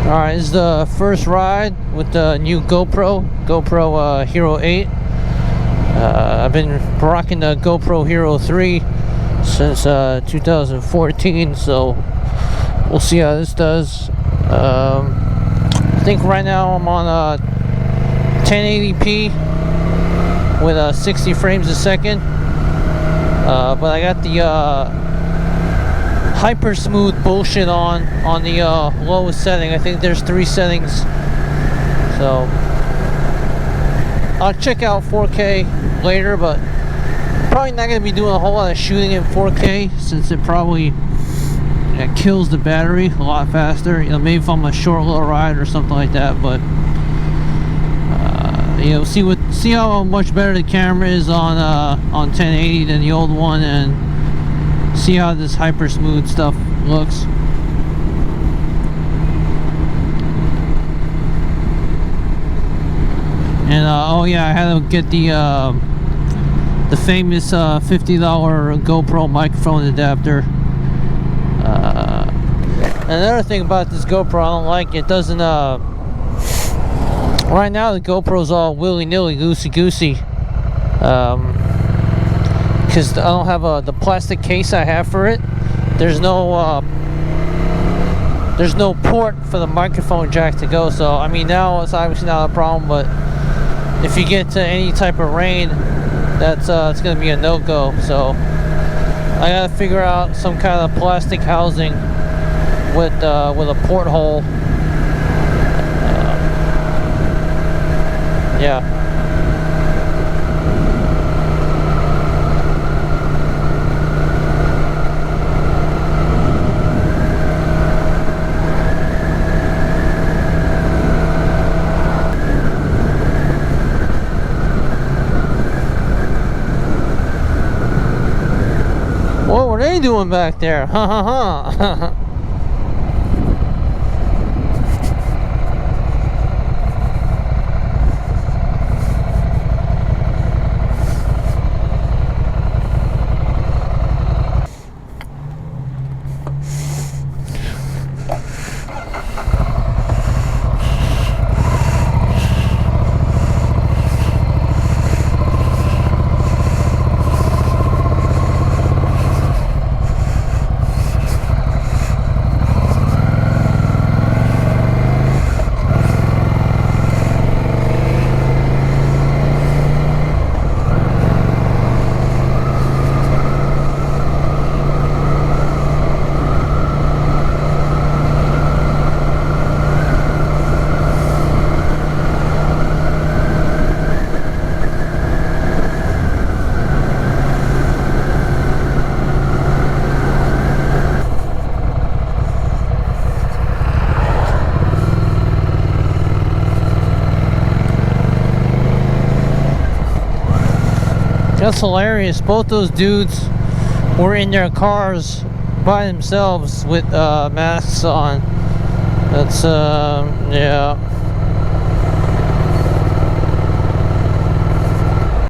Alright, this is the first ride with the new GoPro Hero 8. I've been rocking the GoPro Hero 3 since 2014, so we'll see how this does. I think right now I'm on 1080p with 60 frames a second, but I got the hyper smooth bullshit on the lowest setting. I think there's 3 settings, so I'll check out 4K later, but probably not going to be doing a whole lot of shooting in 4K since it probably kills the battery a lot faster. You know, maybe if I'm a short little ride or something like that, but you know, see how much better the camera is on 1080 than the old one, and see how this hyper smooth stuff looks. And oh yeah, I had to get the famous $50 GoPro microphone adapter. Another thing about this GoPro I don't like, it doesn't right now the GoPro's all willy-nilly, loosey-goosey, because I don't have the plastic case I have for it. There's no port for the microphone jack to go. So I mean, now it's obviously not a problem, but if you get to any type of rain, that's it's gonna be a no-go. So I gotta figure out some kind of plastic housing with a porthole. Yeah. What were they doing back there? Ha ha ha. That's hilarious. Both those dudes were in their cars by themselves with masks on. That's yeah.